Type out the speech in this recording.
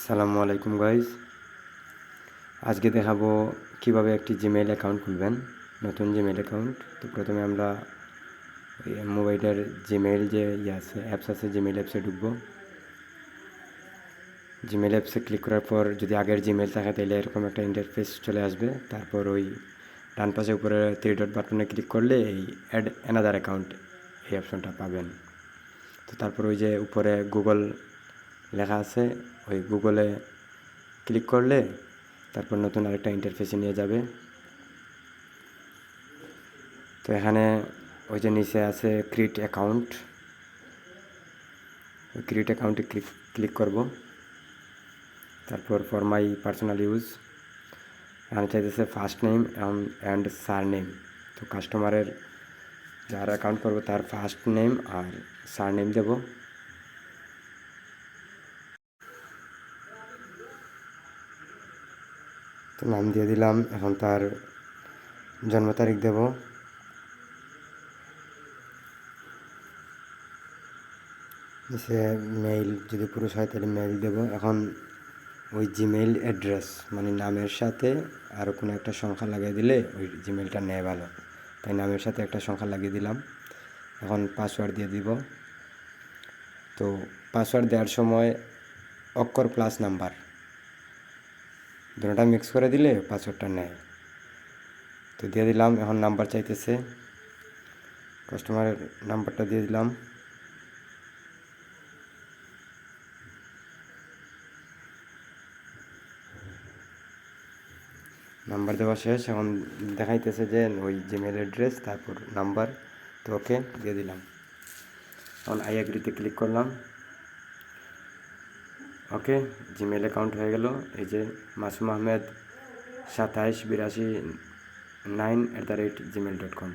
আসসালামু আলাইকুম গাইজ। আজকে দেখাবো কিভাবে একটি জিমেইল অ্যাকাউন্ট খুলবেন, নতুন জিমেইল অ্যাকাউন্ট। তো প্রথমে আমরা মোবাইলের জিমেইল যে আছে অ্যাপস আছে, জিমেইল অ্যাপসে ঢুকবো। জিমেইল অ্যাপসে ক্লিক করার পর যদি আগের জিমেইল থাকে তাহলে এরকম একটা ইন্টারফেস চলে আসবে। তারপর ওই ডান পাশে উপরে 3 ডট বাটনে ক্লিক করলে এই অ্যাড অ্যানাদার অ্যাকাউন্ট এই অপশনটা পাবেন। তো তারপর ওই যে উপরে গুগল লেখা আছে, ওই গুগলে ক্লিক করলে তারপর নতুন আরেকটা ইন্টারফেসে নিয়ে যাবে। তো এখানে ওই যে নিচে আছে ক্রিয়েট অ্যাকাউন্ট, ওই ক্রিয়েট অ্যাকাউন্টে ক্লিক করব। তারপর ফর মাই পার্সোনাল ইউজ এখানে চাইতেছে first name and sir name. তো কাস্টমারের যার অ্যাকাউন্ট করবো তার ফার্স্ট নেম আর সার নেম দেব। তো নাম দিয়ে দিলাম। এখন তার জন্ম তারিখ দেব। সে মেইল, যদি পুরুষ হয় তাহলে মেইল দেব। এখন ওই জিমেইল অ্যাড্রেস মানে নামের সাথে আরও কোনো একটা সংখ্যা লাগিয়ে দিলে ওই জিমেইলটা নেয় ভালো, তাই নামের সাথে একটা সংখ্যা লাগিয়ে দিলাম। এখন পাসওয়ার্ড দিয়ে দিব। তো পাসওয়ার্ড দেওয়ার সময় অক্ষর প্লাস নাম্বার দুটোটা মিক্স করে দিলে পাসওয়ার্ডটা নেয়। তো দিয়ে দিলাম। এখন নাম্বার চাইতেছে, কাস্টমারের নাম্বারটা দিয়ে দিলাম। নাম্বার দেওয়া শেষ। এখন দেখাইতেছে যে ওই জিমেল অ্যাড্রেস তারপর নাম্বার। তো ওকে দিয়ে দিলাম। এখন আই এগ্রিতে ক্লিক করলাম। ওকে, জিমেল অ্যাকাউন্ট হয়ে গেল। এই যে মাসুম আহমেদ 2782 9@gmail.com।